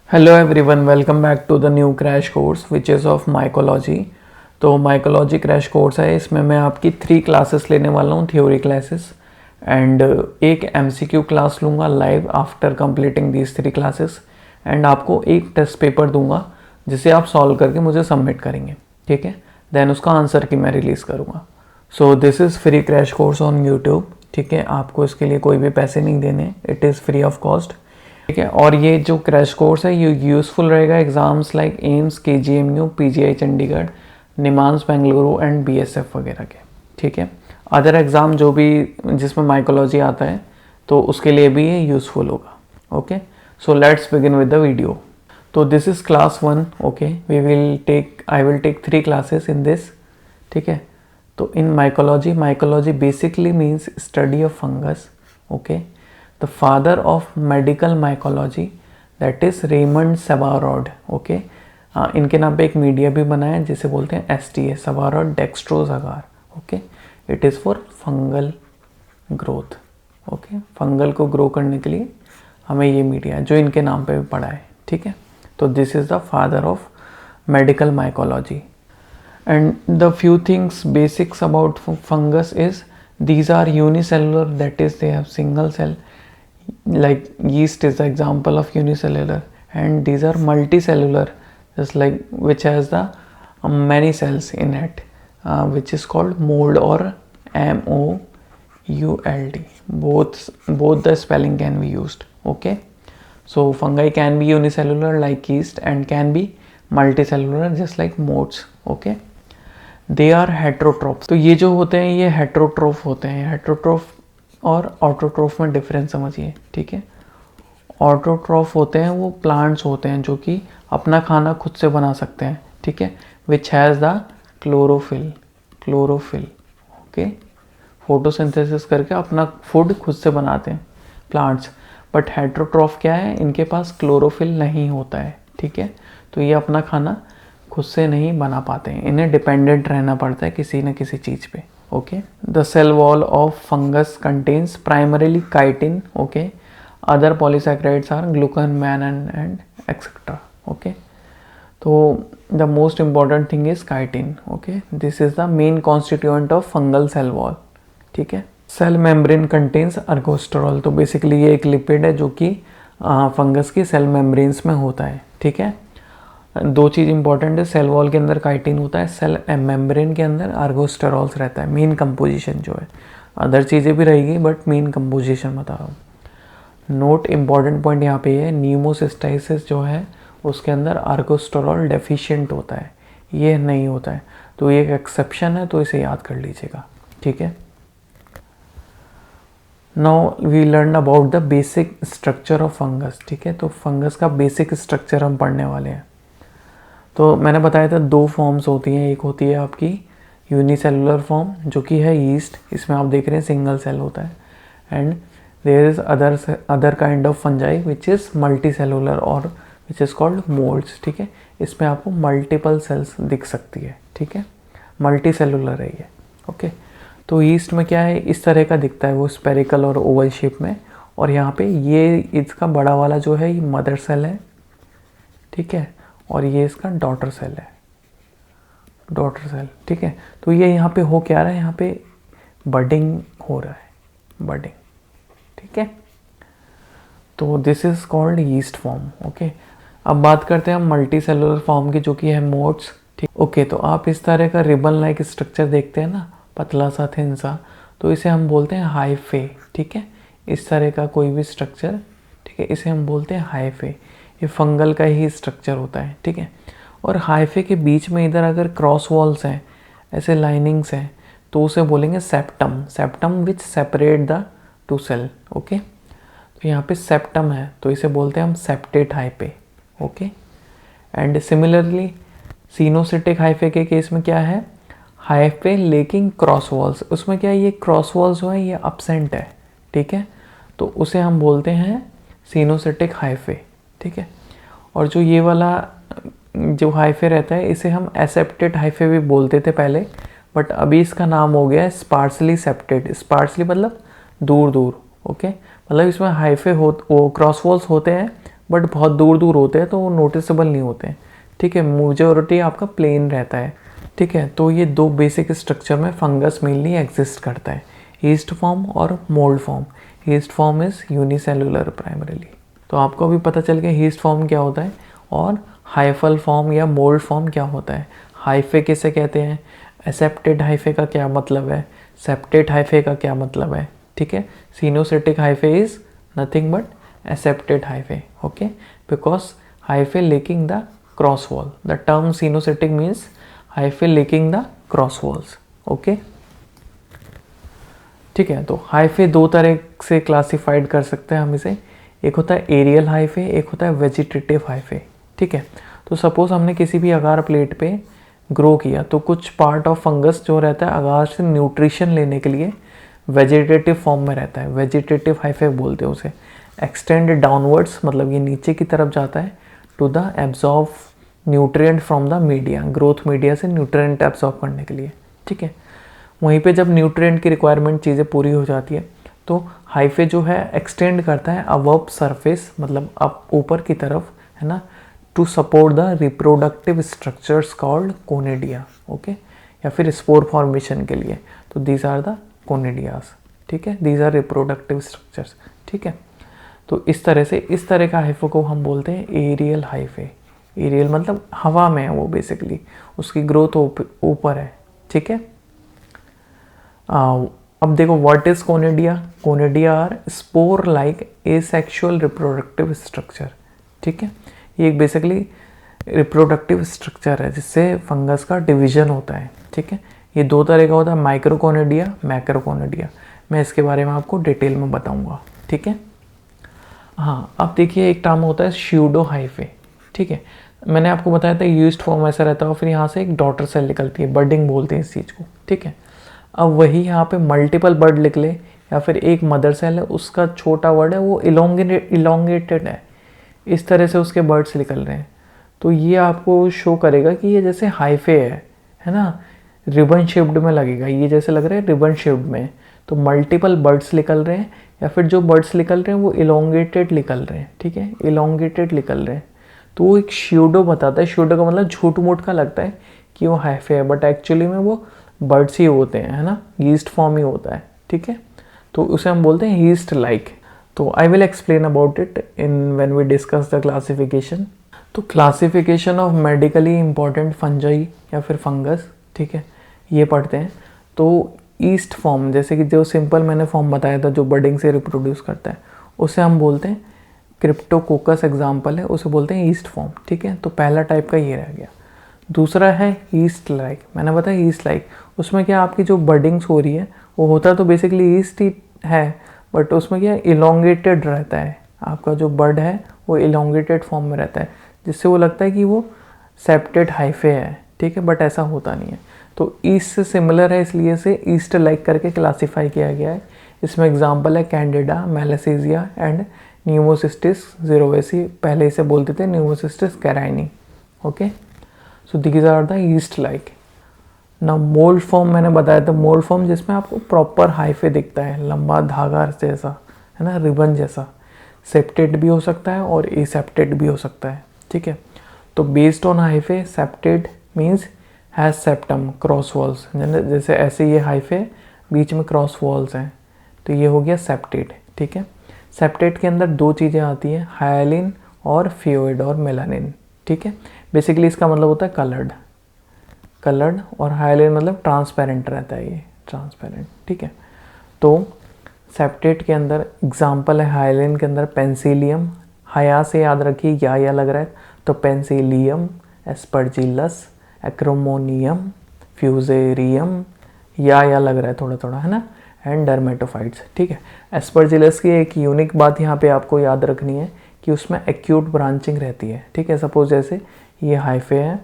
Hello everyone, welcome back to the new crash course which is of mycology. तो mycology crash course है, इसमें मैं आपकी 3 classes लेने वाला हूँ, थ्योरी क्लासेस एंड एक एमसीक्यू क्लास लूँगा live after completing these 3 classes and आपको एक टेस्ट पेपर दूंगा जिसे आप सॉल्व करके मुझे सबमिट करेंगे, ठीक है। देन उसका आंसर की मैं रिलीज़ करूँगा। So this is free crash course on YouTube, ठीक है। आपको इसके लिए कोई भी पैसे नहीं देने, it is free of cost, ठीक है। और ये जो क्रैश कोर्स है ये यूज़फुल रहेगा exams like AIIMS, KGMU, PGI Chandigarh, NIMHANS Bengaluru and BSF वगैरह के, ठीक है। अदर एग्ज़ाम जो भी जिसमें माइकोलॉजी आता है तो उसके लिए भी ये यूज़फुल होगा। Okay, so let's begin with the video. तो this is class 1, okay. I will take 3 classes in this, ठीक है। तो in mycology basically means study of fungus, okay. The father of medical mycology that is Raymond Savarod, okay. इनके नाम पे एक media भी बना है जिसे बोलते हैं STA, Sabouraud dextrose agar, okay. It is for fungal growth, okay. Fungal को ग्रो करने के लिए हमें ये मीडिया जो इनके नाम पे भी पड़ा है, ठीक है। तो this is the father of medical mycology and the few things basics about fungus is these are unicellular, that is they have single cell, like yeast is the example of unicellular, and these are multicellular, just like which has the many cells in it, which is called mold or MOULD. Both the spelling can be used, okay. So fungi can be unicellular like yeast and can be multicellular just like molds, okay. They are heterotroph. तो ये जो होते हैं ये हेट्रोट्रोफ होते हैं। हेट्रोट्रोफ और autotroph में डिफरेंस समझिए, ठीक है। ऑटोट्रोफ होते हैं वो प्लांट्स होते हैं जो कि अपना खाना खुद से बना सकते हैं, ठीक है। Which has the chlorophyll, okay. Photosynthesis करके अपना फूड खुद से बनाते हैं प्लांट्स। बट हेट्रोट्रोफ क्या है, इनके पास क्लोरोफिल नहीं होता है, ठीक है। तो ये अपना खाना खुद से नहीं बना पाते हैं, इन्हें डिपेंडेंट रहना पड़ता है किसी न किसी चीज़ पे, okay. The cell wall of fungus contains primarily chitin, okay. Other polysaccharides are glucan, mannan and etcetera, okay. तो the most important thing is chitin, okay. This is the main constituent of fungal cell wall, ठीक है। Cell membrane contains ergosterol. तो basically ये एक lipid है जो कि fungus की सेल मेम्ब्रेन्स में होता है, ठीक है। 2 चीज़ इंपॉर्टेंट है, सेल वॉल के अंदर काइटिन होता है, सेल मेम्ब्रेन के अंदर अर्गोस्टेरॉल्स रहता है। मेन कंपोजिशन जो है, अदर चीज़ें भी रहेगी बट मेन कंपोजिशन बता रहा हूँ। नोट इम्पॉर्टेंट पॉइंट यहाँ पे है, न्यूमोसिस्टाइसिस जो है उसके अंदर अर्गोस्टेरॉल डेफिशिएंट होता है, ये नहीं होता है। तो ये एक एक्सेप्शन है, तो इसे याद कर लीजिएगा, ठीक है। Now we learn about the basic structure of fungus, ठीक है। तो फंगस का बेसिक स्ट्रक्चर हम पढ़ने वाले हैं। तो मैंने बताया था 2 फॉर्म्स होती हैं, एक होती है आपकी यूनिसेलुलर फॉर्म जो कि है यीस्ट, इसमें आप देख रहे हैं सिंगल सेल होता है, and there is other kind of fungi which is multi cellular और विच इज़ कॉल्ड मोल्ड्स, ठीक है। इसमें आपको मल्टीपल सेल्स दिख सकती है, ठीक है। मल्टी सेलुलर है ये, ओके। तो यीस्ट में क्या है, इस तरह का दिखता है वो, स्पेरिकल और ओवल शेप में। और यहाँ पे ये इसका बड़ा वाला जो है ये मदर सेल है, ठीक है। और ये इसका डॉटर सेल है, ठीक है। तो ये यहाँ पे हो क्या रहा है, यहाँ पे बडिंग हो रहा है, बडिंग, ठीक है। तो this is called yeast form, okay. अब बात करते हैं हम मल्टी सेलुलर फॉर्म की जो कि है मोड्स, ठीक, ओके। तो आप इस तरह का रिबन लाइक स्ट्रक्चर देखते हैं ना, पतला सा थिन सा, तो इसे हम बोलते हैं हाइफे, ठीक है। इस तरह का कोई भी स्ट्रक्चर, ठीक है, इसे हम बोलते हैं हाइफे। ये फंगल का ही स्ट्रक्चर होता है, ठीक है। और हाइफे के बीच में इधर अगर क्रॉस वॉल्स हैं, ऐसे लाइनिंग्स हैं, तो उसे बोलेंगे septum which separate the 2 cell, okay. तो यहाँ पे सेप्टम है तो इसे बोलते हैं हम septate hyphae, okay. And similarly coenocytic hyphae के केस में क्या है, हाइफे लेकिन क्रॉस वॉल्स, उसमें क्या है, ये क्रॉस वॉल्स जो है ये अपसेंट है, ठीक है। तो उसे हम बोलते हैं सिनोसिटिक हाइफे, ठीक है। और जो ये वाला जो हाइफे रहता है इसे हम एसेप्टेड हाइफे भी बोलते थे पहले, बट अभी इसका नाम हो गया है स्पार्सली सेप्टेड। स्पार्सली मतलब दूर दूर, ओके। मतलब इसमें हाइफे वो क्रॉस वॉल्स होते हैं बट बहुत दूर दूर होते हैं तो वो नोटिसेबल नहीं होते हैं, ठीक है। मेजॉरिटी आपका प्लेन रहता है, ठीक है। तो ये दो बेसिक स्ट्रक्चर में फंगस मेनली एग्जिस्ट करता है, ईस्ट फॉर्म और mould form. East form is unicellular primarily. तो आपको अभी पता चल गया ईस्ट फॉर्म क्या होता है और हाइफल फॉर्म या मोल्ड फॉर्म क्या होता है। हाइफे किसे कहते हैं, एसेप्टेड हाइफे का क्या मतलब है, सेप्टेड हाइफे का क्या मतलब है, ठीक है। Coenocytic hyphae is nothing but aseptate hyphae, okay, because hyphae lacking the cross wall. The term coenocytic means hyphae lacking the cross walls, okay, ठीक है। तो हाइफे दो तरह से क्लासिफाइड कर सकते हैं हम इसे, एक होता है एरियल हाइफे, एक होता है वेजिटेटिव हाइफे, ठीक है। तो सपोज हमने किसी भी अगार प्लेट पे ग्रो किया तो कुछ पार्ट ऑफ फंगस जो रहता है अगार से न्यूट्रिशन लेने के लिए वेजिटेटिव फॉर्म में रहता है, वेजिटेटिव हाइफे बोलते हैं उसे। एक्सटेंड डाउनवर्ड्स मतलब ये नीचे की तरफ जाता है to the absorb nutrient from the media, growth media से न्यूट्रिएंट एब्जॉर्ब करने के लिए, ठीक है। वहीं पे जब न्यूट्रिएंट की रिक्वायरमेंट चीज़ें पूरी हो जाती है तो हाइफे जो है एक्सटेंड करता है अबव सरफेस, मतलब अब ऊपर की तरफ, है ना, to support the reproductive structures called conidia, okay, या फिर स्पोर फॉर्मेशन के लिए। तो दीज आर द कोनेडियाज, ठीक है, दीज आर रिप्रोडक्टिव स्ट्रक्चर्स, ठीक है। तो इस तरह से इस तरह का हाइफे को हम बोलते हैं एरियल हाइफे। एरियल मतलब हवा में है वो, बेसिकली उसकी ग्रोथ ऊपर है, ठीक है। अब देखो what is conidia. Conidia are spore like asexual reproductive structure, ठीक है। ये एक बेसिकली रिप्रोडक्टिव स्ट्रक्चर है जिससे फंगस का डिवीजन होता है, ठीक है। ये दो तरह का होता है, माइक्रोकोनेडिया, मैक्रोकोनेडिया। मैं इसके बारे में आपको डिटेल में बताऊंगा, ठीक है। हाँ, अब देखिए एक टर्म होता है स्यूडो हाइफे, ठीक है। मैंने आपको बताया था यूज्ड फॉर्म ऐसा रहता है और फिर यहाँ से एक डॉटर सेल निकलती है, बर्डिंग बोलते हैं इस चीज़ को, ठीक है। अब वही यहाँ पे मल्टीपल बर्ड लिख ले या फिर एक मदर सेल है, उसका छोटा वर्ड है वो इलोंगेटेड है, इस तरह से उसके बर्ड्स निकल रहे हैं। तो ये आपको शो करेगा कि ये जैसे हाइफे है ना, रिबन शेप्ड में लगेगा, ये जैसे लग रहा है रिबन शेप्ड में। तो मल्टीपल बर्ड्स निकल रहे हैं या फिर जो बर्ड्स निकल रहे हैं वो इलोंगेटेड निकल रहे हैं, ठीक है, इलोंगेटेड निकल रहे हैं। तो वो एक श्यूडो बताता है, श्यूडो का मतलब झूठ मूठ का लगता है कि वो हाइफे है, बट एक्चुअली में वो बर्ड्स ही होते हैं, है ना, यीस्ट फॉर्म ही होता है, ठीक है। तो उसे हम बोलते हैं यीस्ट लाइक। तो I will explain about it in when we discuss the classification. तो classification of medically important fungi या फिर फंगस, ठीक है, ये पढ़ते हैं। तो ईस्ट फॉर्म, जैसे कि जो सिंपल मैंने फॉर्म बताया था जो बडिंग से रिप्रोड्यूस करता है, उसे हम बोलते हैं क्रिप्टोकोकस एग्जाम्पल है, उसे बोलते हैं ईस्ट फॉर्म, ठीक है। तो पहला टाइप का ये रह गया। दूसरा है ईस्ट लाइक, मैंने बताया ईस्ट लाइक, उसमें क्या आपकी जो बडिंग्स हो रही है वो होता तो बेसिकली ईस्ट ही है, बट उसमें क्या इलोंगेटेड रहता है, आपका जो बर्ड है वो इलोंगेटेड फॉर्म में रहता है, जिससे वो लगता है कि वो सेप्टेड हाइफे है, ठीक है, बट ऐसा होता नहीं है। तो ईस्ट से सिमिलर है इसलिए से ईस्ट लाइक करके क्लासीफाई किया गया है। इसमें एग्जाम्पल है Candida, Malassezia and Pneumocystis jirovecii, पहले इसे बोलते थे Pneumocystis carinii, okay. So these are the yeast like. ना मोल्ड फॉर्म मैंने बताया था, मोल्ड फॉर्म जिसमें आपको प्रॉपर हाइफे दिखता है, लंबा धागा जैसा, है ना, रिबन जैसा। सेप्टेड भी हो सकता है और एसेप्टेड भी हो सकता है, ठीक है। तो based on hyphae, septate means has septum cross walls, जैसे ऐसे ये हाइफे बीच में क्रॉस वॉल्स हैं, तो ये हो गया सेप्टेड, ठीक है। सेप्टेड के अंदर दो चीज़ें आती हैं, हाइलिन और फियोइड और मेलानिन, ठीक है। बेसिकली इसका मतलब होता है कलर्ड और हाइलिन मतलब ट्रांसपेरेंट रहता है, ये ट्रांसपेरेंट, ठीक है। तो सेप्टेट के अंदर एग्जाम्पल है हाइलिन के अंदर पेंसिलियम, हया से याद रखिए या लग रहा है, तो पेंसिलियम, एस्परजिलस, एक्रोमोनियम, फ्यूजेरियम, या लग रहा है थोड़ा थोड़ा, है ना, एंड डर्मेटोफाइट्स, ठीक है। एस्परजिलस की एक यूनिक बात यहाँ पे आपको याद रखनी है कि उसमें एक्यूट ब्रांचिंग रहती है, ठीक है। सपोज जैसे ये हाइफे है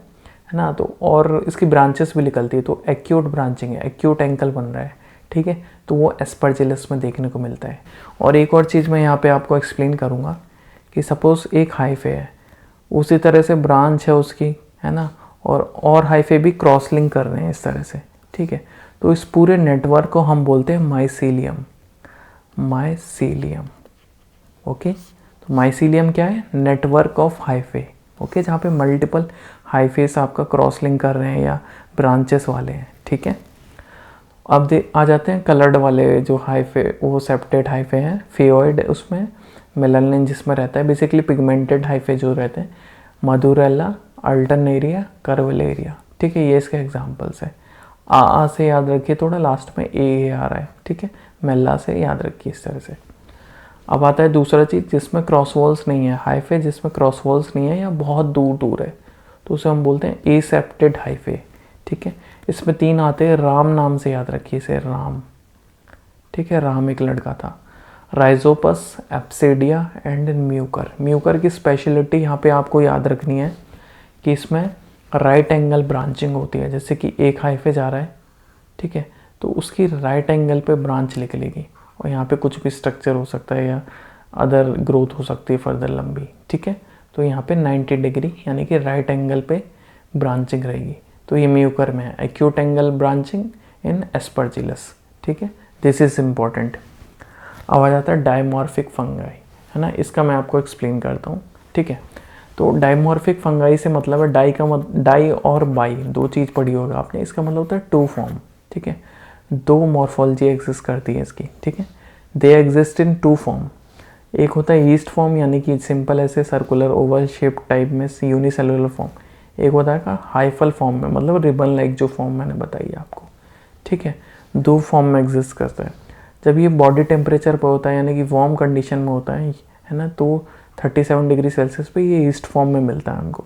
ना, तो और इसकी ब्रांचेस भी निकलती है, तो एक्यूट ब्रांचिंग है, एक्यूट एंकल बन रहा है, ठीक है। तो वो एस्परजिलस में देखने को मिलता है। और एक और चीज़ मैं यहाँ पे आपको एक्सप्लेन करूँगा कि सपोज़ एक हाइफे है, उसी तरह से ब्रांच है उसकी, है ना, और हाइफे भी क्रॉस लिंक कर रहे हैं इस तरह से, ठीक है। तो इस पूरे नेटवर्क को हम बोलते हैं माइसीलियम, ओके। तो माइसीलियम क्या है, नेटवर्क ऑफ हाइफे, ओके, जहाँ पे मल्टीपल हाइफेस आपका क्रॉस लिंक कर रहे हैं या ब्रांचेस वाले हैं, ठीक है। अब आ जाते हैं कलर्ड वाले जो हाइफे, वो सेप्टेट हाइफे हैं, फेओइड, उसमें मेलानिन जिसमें रहता है, बेसिकली पिगमेंटेड हाइफे जो रहते हैं, मधुरेला, अल्टरनेरिया, कर्वलेरिया, ठीक है, ये इसके एग्जांपल्स है। आ से याद रखिए, थोड़ा लास्ट में ए आ रहा है, ठीक है, मेला से याद रखिए इस तरह से। अब आता है दूसरा चीज़ जिसमें क्रॉस वॉल्स नहीं है, हाइफे जिसमें क्रॉस वॉल्स नहीं है या बहुत दूर दूर है, तो उसे हम बोलते हैं एसेप्टेड हाइफे, ठीक है। इसमें 3 आते हैं, राम नाम से याद रखिए इसे, राम, ठीक है, राम एक लड़का था। Rhizopus, Absidia and Mucor. Mucor की स्पेशलिटी यहाँ पे आपको याद रखनी है कि इसमें राइट एंगल ब्रांचिंग होती है, जैसे कि एक हाइफे जा रहा है, ठीक है, तो उसकी राइट एंगल पे ब्रांच निकलेगी और यहाँ पे कुछ भी स्ट्रक्चर हो सकता है या अदर ग्रोथ हो सकती है फर्दर लंबी, ठीक है। तो यहाँ पे 90 डिग्री यानी कि राइट एंगल पे ब्रांचिंग रहेगी, तो ये म्यूकर में है। एक्यूट एंगल ब्रांचिंग इन एस्परजिलस, ठीक है, दिस इज इम्पॉर्टेंट। अब आ जाता है डायमॉर्फिक फंगाई, है ना, इसका मैं आपको एक्सप्लेन करता हूँ, ठीक है। तो डायमॉर्फिक फंगाई से मतलब है डाई और बाई, 2 चीज़ पढ़ी होगा आपने, इसका मतलब होता है 2 फॉर्म, ठीक है, 2 मॉर्फोलॉजी एग्जिस्ट करती है इसकी, ठीक है। दे एग्जिस्ट इन 2 फॉर्म, एक होता है ईस्ट फॉर्म यानी कि सिंपल ऐसे सर्कुलर ओवल शेप टाइप में यूनिसेलुलर फॉर्म, एक होता है हाइफल फॉर्म में, मतलब रिबन लाइक जो फॉर्म मैंने बताई आपको, ठीक है। 2 फॉर्म में एग्जिस्ट करता है। जब ये बॉडी टेम्परेचर पर होता है यानी कि वार्म कंडीशन में होता है ना, तो 37 डिग्री सेल्सियस पे ये ईस्ट फॉर्म में मिलता है हमको।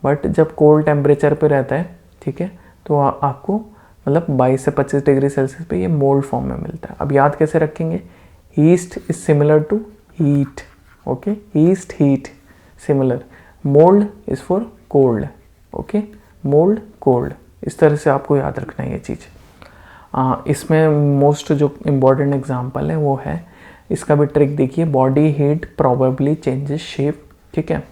बट जब कोल्ड टेम्परेचर पे रहता है, ठीक है, तो आपको मतलब 22 से 25 डिग्री सेल्सियस पे ये मोल्ड फॉर्म में मिलता है। अब याद कैसे रखेंगे, yeast is similar to heat, okay, yeast heat similar, mould is for cold, okay, mould cold, इस तरह से आपको याद रखना है ये चीज़। इसमें मोस्ट जो इम्पॉर्टेंट एग्जांपल है वो है, इसका भी ट्रिक देखिए, body heat probably changes shape, ठीक है।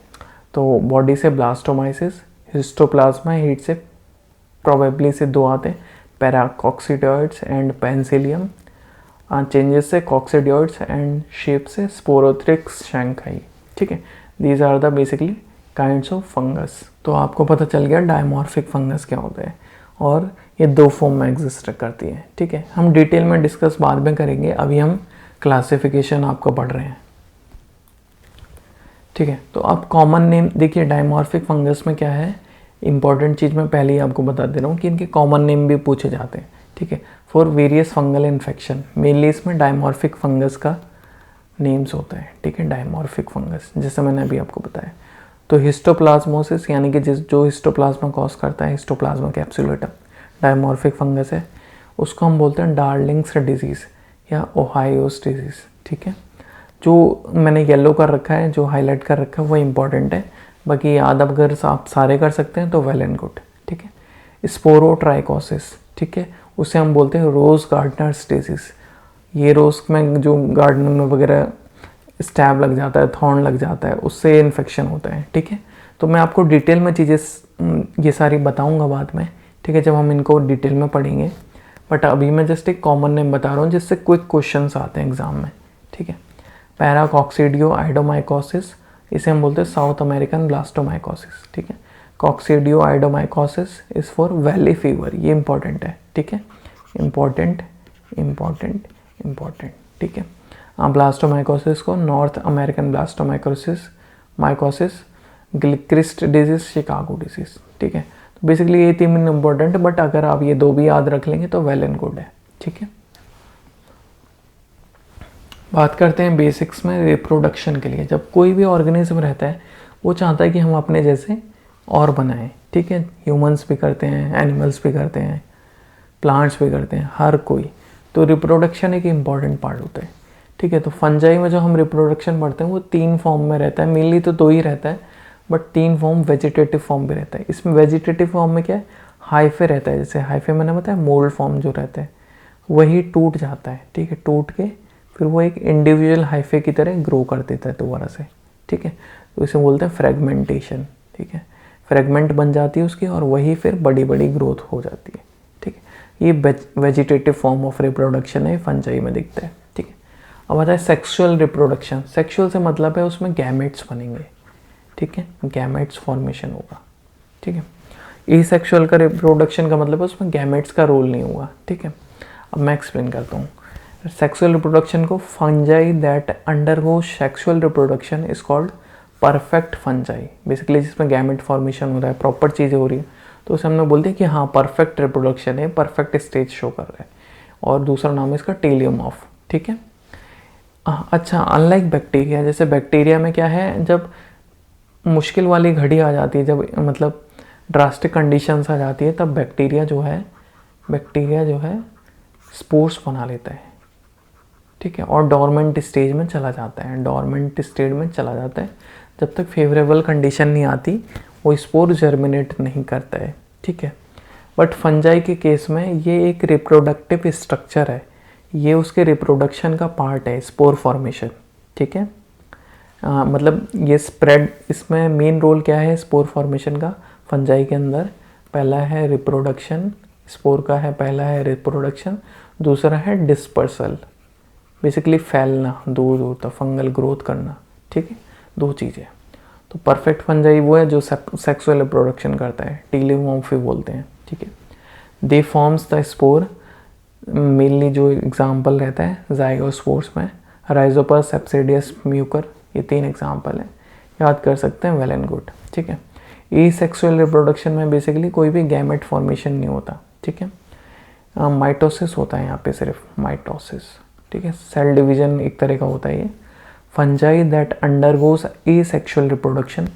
तो बॉडी से ब्लास्टोमाइसिस, हिस्टोप्लाज्मा हीट से प्रोबेबली से 2 आते हैं, पैराकॉक्सिडियोइड्स एंड पेंसिलियम, चेंजेस से कॉक्सिडियोइड्स एंड शेप से स्पोरोथ्रिक्स शैंघाई, ठीक है। These are the basically kinds of fungus. तो आपको पता चल गया डायमॉर्फिक फंगस क्या होता है और ये 2 फॉर्म में एग्जिस्ट करती है, ठीक है। हम डिटेल में डिस्कस बाद में करेंगे, अभी हम क्लासिफिकेशन आपको पढ़ रहे हैं, ठीक है। तो अब कॉमन नेम देखिए, डायमॉर्फिक फंगस में क्या है, इंपॉर्टेंट चीज़ मैं पहले ही आपको बता दे रहा हूँ कि इनके कॉमन नेम भी पूछे जाते हैं, ठीक है, for various fungal infection. Mainly इसमें डायमॉर्फिक फंगस का नेम्स होता है, ठीक है, डायमॉर्फिक फंगस, जैसे मैंने अभी आपको बताया। तो हिस्टोप्लाज्मोसिस यानी कि जो हिस्टोप्लाज्मा कॉज करता है, हिस्टोप्लाज्मा कैप्सुलेटम डायमॉर्फिक फंगस है, उसको हम बोलते हैं डार्लिंग्स डिजीज़ या ओहायोस डिजीज़, ठीक है। जो मैंने येलो कर रखा है, जो हाईलाइट कर रखा है वो इंपॉर्टेंट है, बाकी याद अगर आप सारे कर सकते हैं तो वेल एंड गुड, ठीक है। स्पोरोट्राइकोसिस, ठीक है, उसे हम बोलते हैं रोज़ गार्डनर्स डिजीज़। ये रोज़ में जो गार्डन में वगैरह स्टैब लग जाता है, थॉर्न लग जाता है, उससे इन्फेक्शन होता है, ठीक है। तो मैं आपको डिटेल में चीज़ें ये सारी बताऊंगा बाद में, ठीक है, जब हम इनको डिटेल में पढ़ेंगे। बट अभी मैं जस्ट एक कॉमन नेम बता रहा हूँ जिससे क्विक क्वेश्चंस आते हैं एग्जाम में, ठीक है। पैराकॉक्सिडियो आइडोमाइकोसिस, इसे हम बोलते हैं साउथ अमेरिकन ब्लास्टोमाइकोसिस, ठीक है। कॉक्सिडियो आइडोमाइकोसिस इज़ फॉर वैली फीवर, ये इंपॉर्टेंट है, ठीक है, इंपॉर्टेंट इंपॉर्टेंट इंपॉर्टेंट, ठीक है। ब्लास्टोमाइकोसिस को north American blastomycosis, Gilchrist disease, Chicago disease, ठीक है। तो बेसिकली ये 3 इंपॉर्टेंट, बट अगर आप ये 2 भी याद रख लेंगे तो वेल एंड गुड है, ठीक है। बात करते हैं बेसिक्स में रिप्रोडक्शन के लिए। जब कोई भी ऑर्गेनिज्म रहता है वो चाहता है कि हम अपने जैसे और बनाएं, ठीक है। ह्यूमंस भी करते हैं, एनिमल्स भी करते हैं, प्लांट्स भी करते हैं, हर कोई। तो रिप्रोडक्शन एक इम्पॉर्टेंट पार्ट होता है, ठीक है। तो फंजाई में जो हम रिप्रोडक्शन पढ़ते हैं वो 3 फॉर्म में रहता है, मेनली तो 2 ही रहता है, बट 3 फॉर्म वेजिटेटिव फॉर्म भी रहता है। इसमें वेजिटेटिव फॉर्म में क्या है, हाइफे रहता है, जैसे हाइफे मैंने बताया मोल्ड फॉर्म जो रहता है वही टूट जाता है, ठीक है, टूट के फिर वो एक इंडिविजुअल हाइफे की तरह ग्रो कर देता है दोबारा से, ठीक है। तो इसे बोलते हैं फ्रेगमेंटेशन, ठीक है, फ्रेगमेंट बन जाती है उसकी और वही फिर बड़ी बड़ी ग्रोथ हो जाती है, ठीक है। ये वेजिटेटिव फॉर्म ऑफ रिप्रोडक्शन है, फंजाई में दिखता है, ठीक है। अब आता है सेक्सुअल रिप्रोडक्शन। सेक्सुअल से मतलब है उसमें गैमेट्स बनेंगे, ठीक है, गैमेट्स फॉर्मेशन होगा, ठीक है। एसेक्सुअल का रिप्रोडक्शन का मतलब है उसमें गैमेट्स का रोल नहीं होगा, ठीक है। अब मैं एक्सप्लेन करता हूँ सेक्सुअल रिप्रोडक्शन को। Fungi that undergo sexual reproduction is called perfect fungi. Basically जिसमें गैमेट फॉर्मेशन हो रहा है, प्रॉपर चीज़ें हो रही है, तो उसे हमने बोलते हैं कि हाँ परफेक्ट रिप्रोडक्शन है, परफेक्ट स्टेज शो कर रहा है। और दूसरा नाम है इसका टेलियोमॉर्फ, ठीक है। अच्छा, अनलाइक बैक्टीरिया, जैसे बैक्टीरिया में क्या है, जब मुश्किल वाली घड़ी आ जाती है, जब मतलब ड्रास्टिक कंडीशंस आ जाती है, तब बैक्टीरिया जो है स्पोर्स बना लेता है, ठीक है, और डोरमेंट स्टेज में चला जाता है, जब तक फेवरेबल कंडीशन नहीं आती वो स्पोर जर्मिनेट नहीं करता है, ठीक है। बट फंजाई के केस में ये एक रिप्रोडक्टिव स्ट्रक्चर है, ये उसके रिप्रोडक्शन का पार्ट है, स्पोर फॉर्मेशन, ठीक है। मतलब ये स्प्रेड, इसमें मेन रोल क्या है स्पोर फॉर्मेशन का फंजाई के अंदर? पहला है रिप्रोडक्शन, स्पोर का है पहला है रिप्रोडक्शन, दूसरा है डिस्पर्सल, बेसिकली फैलना दूर दूर तक, फंगल ग्रोथ करना, ठीक है, दो चीज़ें। तो परफेक्ट फंजाई वो है जो सेक्सुअल रिप्रोडक्शन करता है, टेलियोमॉर्फी बोलते हैं, ठीक है। दे फॉर्म्स द स्पोर, मेनली जो एग्जाम्पल रहता है जाइगोस्पोर्स में राइजोपस, एप्सिडियस, म्यूकर, ये 3 एग्जाम्पल हैं, याद कर सकते हैं, वेल एंड गुड, ठीक है। ए सेक्सुअल रिप्रोडक्शन में बेसिकली कोई भी गैमेट फॉर्मेशन नहीं होता, ठीक है। माइटोसिस होता है यहाँ पे, सिर्फ माइटोसिस, ठीक है, सेल डिवीजन एक तरह का होता है ये। Fungi that undergoes A sexual reproduction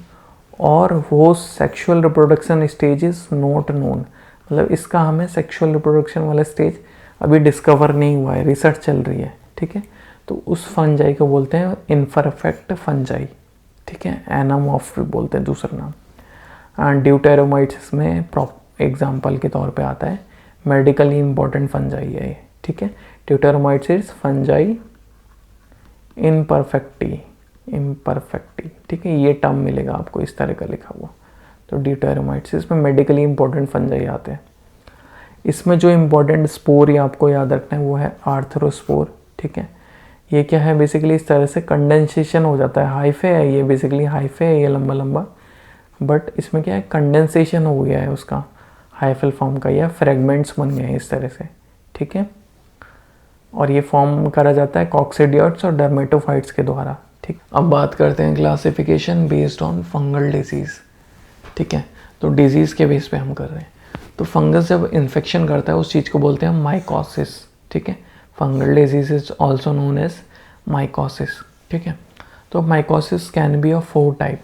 और वो sexual reproduction stage is not known, मतलब इसका हमें सेक्शुअल रिप्रोडक्शन वाला स्टेज अभी डिस्कवर नहीं हुआ है, रिसर्च चल रही है, ठीक है। तो उस फंजाई को बोलते हैं इनपरफेक्ट फंजाई, ठीक है, एनामॉर्फ भी बोलते हैं दूसरा नाम। एंड ड्यूटेरोमाइट्स में एग्जाम्पल के तौर पे आता है, मेडिकली इंपॉर्टेंट फंजाई है ये, ठीक है। ड्यूटेरोमाइट्स इज फंजाई इम्परफेक्टी, ठीक है, ये टर्म मिलेगा आपको इस तरह का लिखा हुआ। तो ड्यूटेरोमाइट्स इसमें मेडिकली इंपॉर्टेंट फंजाई आते हैं। इसमें जो इम्पोर्टेंट स्पोर ये आपको याद रखना है वो है आर्थ्रोस्पोर, ठीक है। ये क्या है, बेसिकली इस तरह से कंडेंसेशन हो जाता है, हाइफे है ये, बेसिकली हाइफे है ये लंबा लंबा, बट इसमें क्या है कंडेंसेशन हो गया है उसका, हाइफल फॉर्म का, या फ्रेगमेंट्स बन गए हैं इस तरह से, ठीक है। और ये फॉर्म करा जाता है कॉक्सीडियोट्स और डर्मेटोफाइट्स के द्वारा, ठीक। अब बात करते हैं classification based on fungal disease, ठीक है। तो डिजीज़ के बेस पे हम कर रहे हैं। तो फंगस जब इन्फेक्शन करता है उस चीज़ को बोलते हैं माइकोसिस, ठीक है। Fungal disease is also known as mycosis, ठीक है। तो mycosis can be of 4 type.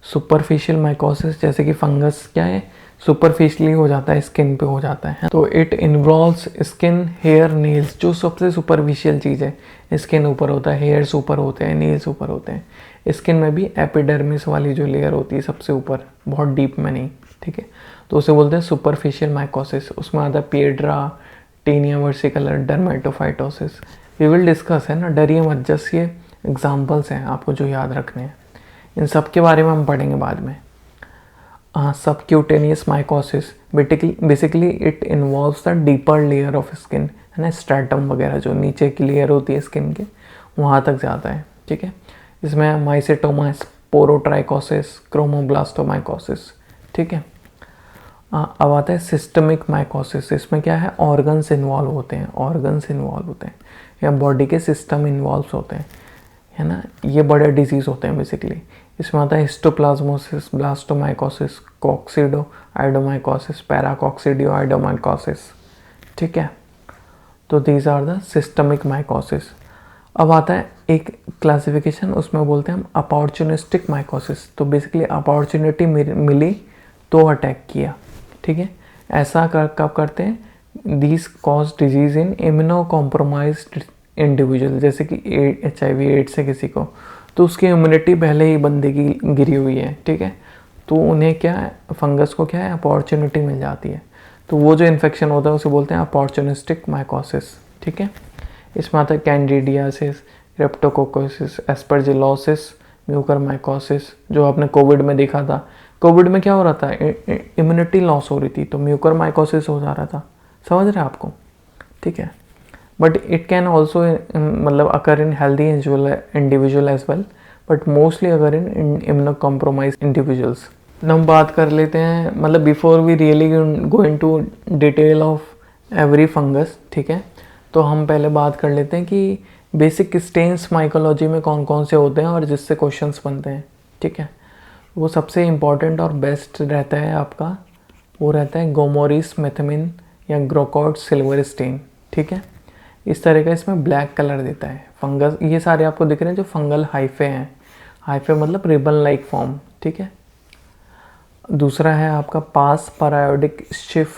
Superficial mycosis, जैसे कि फंगस क्या है, सुपरफिशियली हो जाता है, स्किन पे हो जाता है, तो it involves skin, hair, nails, जो सबसे सुपरफिशियल चीज़ है, स्किन ऊपर होता है, हेयर्स ऊपर होते हैं, नेल्स ऊपर होते हैं। स्किन में भी एपिडर्मिस वाली जो लेयर होती है सबसे ऊपर, बहुत डीप में नहीं, ठीक है, तो उसे बोलते हैं सुपरफिशियल माइकोसिस। उसमें आता है Piedra, tinea versicolor, dermatophytosis. We will discuss, है ना, डरिए मत, जस्ट ये एग्जाम्पल्स हैं आपको जो याद रखने हैं, इन सब के बारे में हम पढ़ेंगे बाद में। Subcutaneous mycosis, basically it involves the deeper layer of skin, है ना, स्ट्रैटम वगैरह जो नीचे की लेयर होती है स्किन के, वहाँ तक जाता है, ठीक है। इसमें माइसेटोमा, स्पोरोट्राइकोसिस, क्रोमोब्लास्टोमाइकोसिस, ठीक है। अब आता है सिस्टमिक माइकोसिस। इसमें क्या है, ऑर्गन्स इन्वॉल्व होते हैं, या बॉडी के सिस्टम इन्वॉल्व होते हैं, है ना, ये बड़े डिजीज़ होते हैं बेसिकली। इसमें आता है हिस्टोप्लाज्मोसिस, ब्लास्टोमाइकोसिस, कॉक्सिडो आइडोमाइकोसिस, पैराकॉक्सिडियो आइडोमाइकोसिस, ठीक है। तो these are the systemic mycosis. अब आता है एक क्लासिफिकेशन, उसमें बोलते हैं हम अपॉर्चुनिस्टिक माइकोसिस। तो बेसिकली अपॉर्चुनिटी मिली तो अटैक किया, ठीक है। ऐसा कब करते हैं, these cause disease in immuno compromised individual, जैसे कि HIV एड्स है किसी को, तो उसकी इम्यूनिटी पहले ही बंदे की गिरी हुई है, ठीक है, तो उन्हें क्या है, फंगस को क्या है, अपॉर्चुनिटी मिल जाती है, तो वो जो इन्फेक्शन होता है उसे बोलते हैं अपॉर्चुनिस्टिक माइकोसिस, ठीक है। इसमें आता है कैंडिडियासिस, क्रिप्टोकोकोसिस, एस्परजिलोसिस, म्यूकरमाइकोसिस, जो आपने कोविड में देखा था। कोविड में क्या हो रहा था, इम्यूनिटी लॉस हो रही थी, तो म्यूकरमाइकोसिस हो जा रहा था, समझ रहे हैं आपको, ठीक है। बट इट कैन ऑल्सो मतलब occur in healthy individual as well, but mostly अगर इन इम्यूनो कॉम्प्रोमाइज इंडिविजुअल्स। हम बात कर लेते हैं, मतलब before we really go into detail of every fungus, ठीक है, तो हम पहले बात कर लेते हैं कि बेसिक स्टेन्स माइकोलॉजी में कौन कौन से होते हैं और जिससे क्वेश्चंस बनते हैं, ठीक है। वो सबसे इम्पॉर्टेंट और बेस्ट रहता है आपका, वो रहता है गोमोरिस मेथमिन या ग्रोकॉट सिल्वर स्टेन, ठीक है। इस तरह का इसमें ब्लैक कलर देता है फंगस। ये सारे आपको दिख रहे हैं जो फंगल हाइफे हैं, हाइफे मतलब रिबन लाइक फॉर्म, ठीक है। दूसरा है आपका पास पैरायोडिक शिफ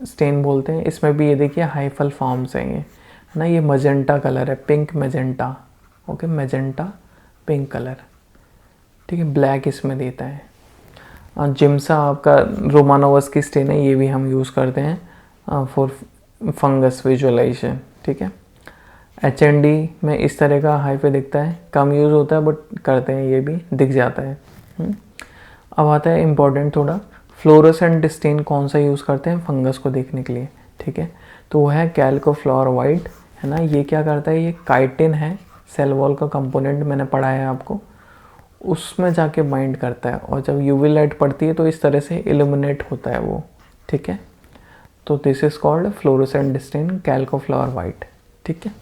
स्टेन बोलते हैं, इसमें भी ये देखिए हाइफल फॉर्म्स हैं, ये है ना, ये मजेंटा कलर है, pink magenta, okay, magenta pink colour, ठीक है, ब्लैक इसमें देता है। जिम्सा आपका रोमानोवस की स्टेन है, ये भी हम यूज़ करते हैं फॉर फंगस विजुअलाइजेशन, ठीक है। HND में इस तरह का हाइफे दिखता है, कम यूज़ होता है बट करते हैं, ये भी दिख जाता है। अब आता है इम्पॉर्टेंट थोड़ा, फ्लोरोसेंट स्टेन कौन सा यूज़ करते हैं फंगस को देखने के लिए, ठीक है, तो वो है कैल्कोफ्लोर वाइट, है ना। ये क्या करता है, ये काइटिन है, सेल वॉल का कंपोनेंट, मैंने पढ़ा है आपको, उसमें जाके बाइंड करता है और जब यूवी लाइट पड़ती है तो इस तरह से इल्यूमिनेट होता है वो, ठीक है। तो this is called fluorescent stain calcofluor white, ठीक है।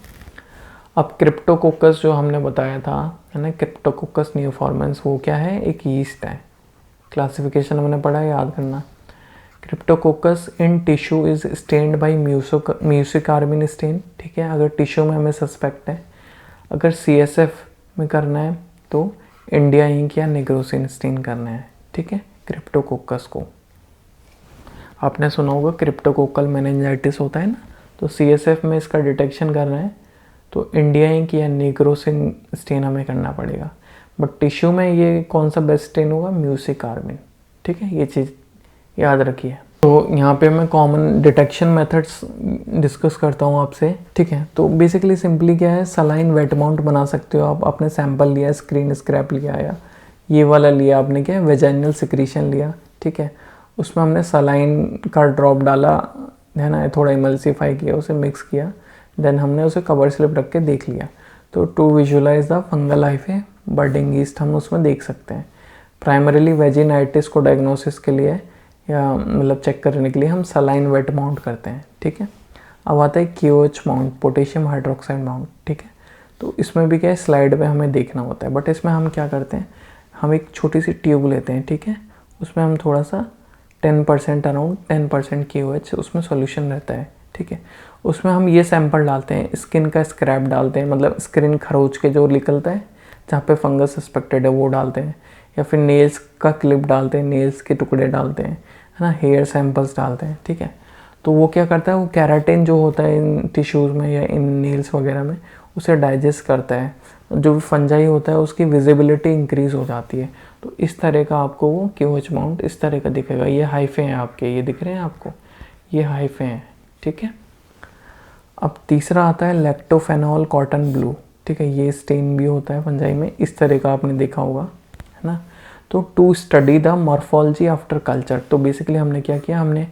अब क्रिप्टोकोकस जो हमने बताया था, है ना, क्रिप्टोकोकस न्यूफॉर्मेंस, वो क्या है, एक यीस्ट है, क्लासिफिकेशन हमने पढ़ा है, याद करना। Cryptococcus in tissue is stained by mucicarmine stain, ठीक है, अगर टिश्यू में हमें सस्पेक्ट है। अगर CSF में करना है तो इंडिया इंक या निग्रोसिन स्टेन करना है, ठीक है, क्रिप्टोकोकस को। आपने सुना होगा क्रिप्टोकोकल मेनिंजाइटिस होता है ना, तो CSF में इसका डिटेक्शन करना है तो इंडिया इंक या निग्रोसिन स्टेन हमें करना पड़ेगा। बट टिश्यू में ये कौन सा बेस्ट स्टेन होगा, म्यूसिकार्मिन, ठीक है, ये चीज़ याद रखिए। तो यहाँ पे मैं कॉमन डिटेक्शन मेथड्स डिस्कस करता हूँ आपसे, ठीक है। तो बेसिकली सिंपली क्या है, सलाइन वेट माउंट बना सकते हो आप, आपने सैंपल लिया, स्क्रीन स्क्रैप लिया या ये वाला लिया आपने, क्या वेजाइनल सिक्रीशन लिया, ठीक है, उसमें हमने सलाइन का ड्रॉप डाला, है ना, थोड़ा इमल्सिफाई किया, उसे मिक्स किया, देन हमने उसे कवर स्लिप रख के देख लिया। तो to visualise the fungal hyphae budding yeast हम उसमें देख सकते हैं। प्राइमरीली वेजिनाइटिस को डायग्नोसिस के लिए या मतलब चेक करने के लिए हम सलाइन वेट माउंट करते हैं, ठीक है। अब आता है KOH mount, potassium hydroxide mount, ठीक है। तो इसमें भी क्या है, स्लाइड में हमें देखना होता है, बट इसमें हम क्या करते हैं, हम एक छोटी सी ट्यूब लेते हैं, ठीक है, उसमें हम थोड़ा सा 10% अराउंड 10% KOH उसमें सॉल्यूशन रहता है, ठीक है। उसमें हम ये सैंपल डालते हैं, स्किन का स्क्रैप डालते हैं, मतलब स्किन खरोच के जो निकलता है जहाँ पे फंगस सस्पेक्टेड है वो डालते हैं, या फिर नेल्स का क्लिप डालते हैं, नेल्स के टुकड़े डालते हैं, है ना, हेयर सैंपल्स डालते हैं, ठीक है। तो वो क्या करता है, वो कैराटिन जो होता है इन टिश्यूज़ में या इन नेल्स वगैरह में, उसे डाइजेस्ट करता है, जो फंजाई होता है उसकी विजिबिलिटी इंक्रीज़ हो जाती है। तो इस तरह का आपको वो KOH माउंट इस तरह का दिखेगा। ये हाइफे हैं आपके, ये दिख रहे हैं आपको, ये हाइफे हैं, ठीक है। अब तीसरा आता है लैक्टोफेनॉल कॉटन ब्लू, ठीक है, ये स्टेन भी होता है फंजाई में, इस तरह का आपने देखा होगा, है ना। तो to study the morphology after culture, तो बेसिकली हमने क्या किया, हमने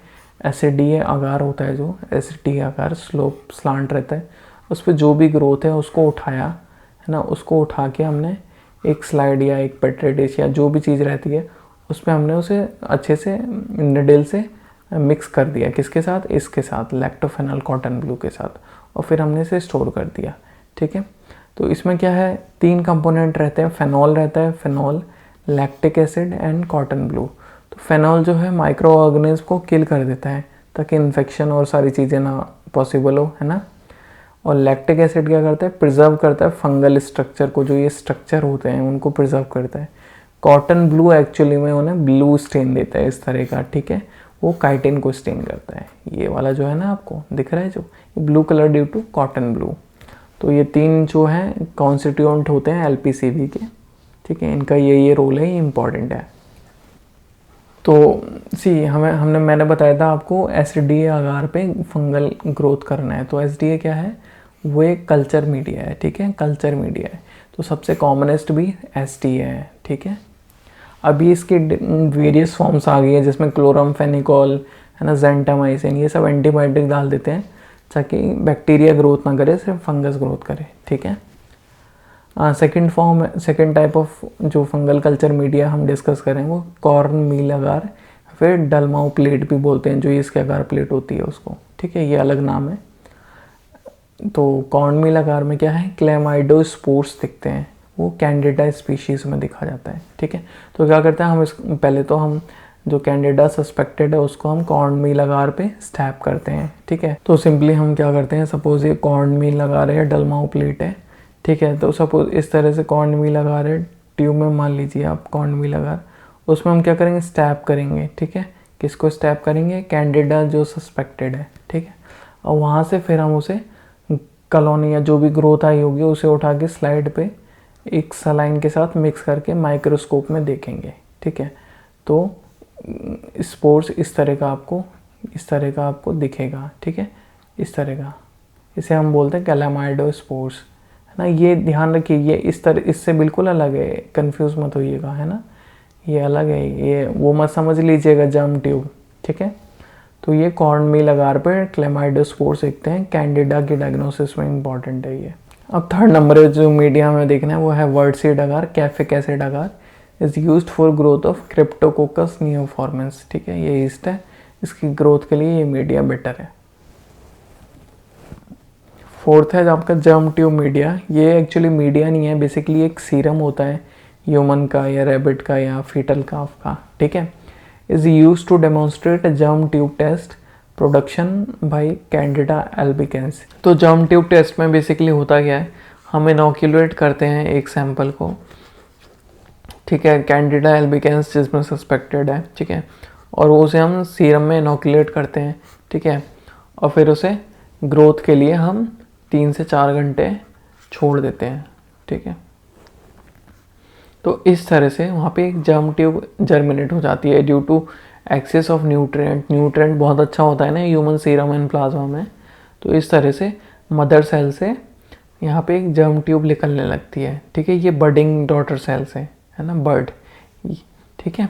SADA आकार होता है, जो SADA आकार स्लोप स्लांट रहता है, उस पर जो भी ग्रोथ है उसको उठाया, है ना, उसको उठा के हमने एक स्लाइड या एक पेट्री डिश या जो भी चीज़ रहती है उसमें हमने उसे अच्छे से निडल से मिक्स कर दिया, किसके साथ, इसके साथ, लैक्टोफेनॉल कॉटन ब्लू के साथ, और फिर हमने इसे स्टोर कर दिया, ठीक है। तो इसमें क्या है, 3 कंपोनेंट रहते हैं, फेनॉल रहता है, phenol, lactic acid and cotton blue. तो फेनॉल जो है माइक्रो ऑर्गेनिज्म को किल कर देता है ताकि इन्फेक्शन और सारी चीज़ें ना पॉसिबल हो, है ना। और लैक्टिक एसिड क्या करता है, प्रिजर्व करता है फंगल स्ट्रक्चर को, जो ये स्ट्रक्चर होते हैं उनको प्रिजर्व करता है। कॉटन ब्लू एक्चुअली में उन्हें ब्लू स्टेन देता है इस तरह का, ठीक है, वो काइटिन को स्टेन करता है। ये वाला जो है ना आपको दिख रहा है, जो blue colour due to cotton blue. तो ये 3 जो हैं कॉन्स्टिट्यूएंट होते हैं LPCV के, ठीक है, इनका ये रोल है, ये इम्पॉर्टेंट है। तो मैंने बताया था आपको SDA आधार पे फंगल ग्रोथ करना है। तो SDA क्या है, वो एक कल्चर मीडिया है, ठीक है, कल्चर मीडिया है। तो सबसे कॉमनेस्ट भी SDA है, ठीक है। अभी इसकी वेरियस फॉर्म्स आ गई है जिसमें क्लोरमफेनिकोल, है ना, जेंटामाइसिन, ये सब एंटीबायोटिक डाल देते हैं ताकि बैक्टीरिया ग्रोथ ना करे, सिर्फ फंगस ग्रोथ करे, ठीक है। सेकेंड टाइप ऑफ जो फंगल कल्चर मीडिया हम डिस्कस करें वो कॉर्न मील अगार, फिर डलमाऊ प्लेट भी बोलते हैं, जो इसके अगार प्लेट होती है उसको, ठीक है, ये अलग नाम है। तो कॉर्न मील अगार में क्या है, क्लेमाइडोस्पोर्स दिखते हैं, वो कैंडिडा स्पीशीज़ में दिखा जाता है, ठीक है। तो क्या करते हैं हम पहले तो हम जो कैंडिडा सस्पेक्टेड है उसको हम कॉर्न मील अगार पे स्टैप करते हैं, ठीक है। तो सिंपली हम क्या करते हैं, सपोज ये कॉर्न मील अगार है, डलमाऊ प्लेट है, ठीक है। तो सपोज इस तरह से कॉर्न मील अगार है, ट्यूब में मान लीजिए आप कॉर्न मील अगार, उसमें हम क्या करेंगे, स्टैप करेंगे, ठीक है। किसको स्टैप करेंगे, कैंडिडा जो सस्पेक्टेड है, ठीक है। और वहाँ से फिर हम उसे कॉलोनी या जो भी ग्रोथ आई होगी उसे उठा के स्लाइड पे एक सलाइन के साथ मिक्स करके माइक्रोस्कोप में देखेंगे, ठीक है। तो स्पोर्स इस तरह का आपको दिखेगा, ठीक है, इस तरह का, इसे हम बोलते हैं कैलामाइडोस्पोर्स, है ना। ये ध्यान रखिए, ये इस तरह इससे बिल्कुल अलग है, कंफ्यूज मत होइएगा, है ना, ये अलग है, ये वो मत समझ लीजिएगा जर्म ट्यूब, ठीक है। तो ये कॉर्न मील अगार पर क्लेमाइडोस्पोर्स देखते हैं, कैंडिडा की डायग्नोसिस में इंपॉर्टेंट है ये। अब थर्ड नंबर जो मीडिया में देखना है वो है bird seed agar, caffeic acid agar is used for growth of Cryptococcus neoformans, ठीक है, ये ईस्ट है, इसकी ग्रोथ के लिए ये मीडिया बेटर है। फोर्थ है आपका जर्म ट्यूब मीडिया, ये एक्चुअली मीडिया नहीं है, बेसिकली एक सीरम होता है ह्यूमन का या रैबिट का या फीटल काफ का, ठीक है। Is use to demonstrate germ tube test production by Candida albicans. तो जर्म ट्यूब टेस्ट में बेसिकली होता क्या है, हम इनोक्यूलेट करते हैं एक सैंपल को, ठीक है, कैंडिडा एल्बिकेंस जिसमें सस्पेक्टेड है, ठीक है, और उसे हम सीरम में इनोक्यूलेट करते हैं, ठीक है, और फिर उसे ग्रोथ के लिए हम 3 से 4 घंटे छोड़ देते हैं, ठीक है। तो इस तरह से वहाँ पे एक जर्म ट्यूब जर्मिनेट हो जाती है due to excess of nutrient बहुत अच्छा होता है ना ह्यूमन सीरम एंड प्लाज्मा में। तो इस तरह से मदर सेल से यहाँ पे एक जर्म ट्यूब निकलने लगती है, ठीक है, ये बर्डिंग डॉटर सेल से, है ना, बर्ड, ठीक है।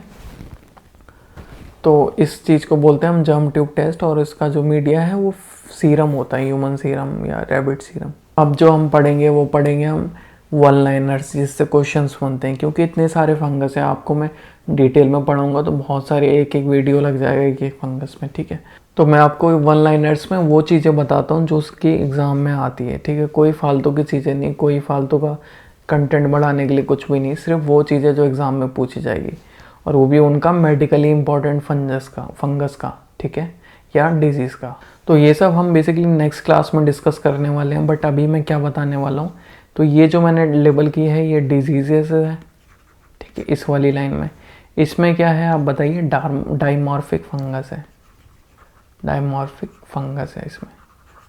तो इस चीज़ को बोलते हैं हम जर्म ट्यूब टेस्ट, और इसका जो मीडिया है वो सीरम होता है, ह्यूमन सीरम या रैबिट सीरम। अब जो हम पढ़ेंगे वो पढ़ेंगे हम वन लाइनर्स, जिससे क्वेश्चंस बनते हैं, क्योंकि इतने सारे फंगस है, आपको मैं डिटेल में पढ़ाऊंगा तो बहुत सारे एक वीडियो लग जाएगा एक फंगस में, ठीक है। तो मैं आपको वन लाइनर्स में वो चीज़ें बताता हूँ जो उसकी एग्ज़ाम में आती है, ठीक है, कोई फालतू की चीज़ें नहीं, कोई फालतू का कंटेंट बढ़ाने के लिए कुछ भी नहीं, सिर्फ वो चीज़ें जो एग्ज़ाम में पूछी जाएगी, और वो भी उनका मेडिकली इंपॉर्टेंट फंगस का, ठीक है, या डिजीज़ का। तो ये सब हम बेसिकली नेक्स्ट क्लास में डिस्कस करने वाले हैं, बट अभी मैं क्या बताने वाला हूँ, तो ये जो मैंने लेबल की है ये डिजीज़ेस है, ठीक है, इस वाली लाइन में। इसमें क्या है आप बताइए, डाइमॉर्फिक फंगस है, डाइमॉर्फिक फंगस है इसमें,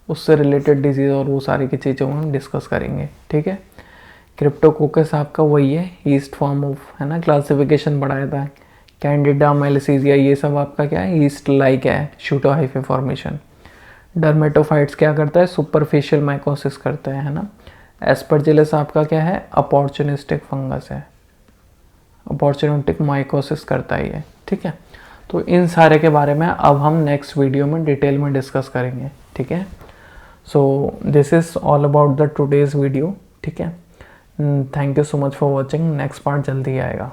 उससे रिलेटेड डिजीज़ और वो सारी की चीज़ों हम डिस्कस करेंगे, ठीक है। क्रिप्टोकोकस आपका वही है, ईस्ट फॉर्म ऑफ, है ना, क्लासिफिकेशन बढ़ाया था। कैंडिडा मैलिसीजिया ये सब आपका क्या है, ईस्ट लाइक है, शूटोहाइफे फॉर्मेशन। डर्मेटोफाइट्स क्या करता है, सुपरफिशियल माइकोसिस करता है ना। एस्परजिलस आपका क्या है, अपॉर्चुनिस्टिक फंगस है, अपॉर्चुनिस्टिक माइकोसिस करता है ये, ठीक है। तो इन सारे के बारे में अब हम नेक्स्ट वीडियो में डिटेल में डिस्कस करेंगे, ठीक है। So this is all about the today's video, ठीक है। Thank you so much for watching, next part जल्दी आएगा।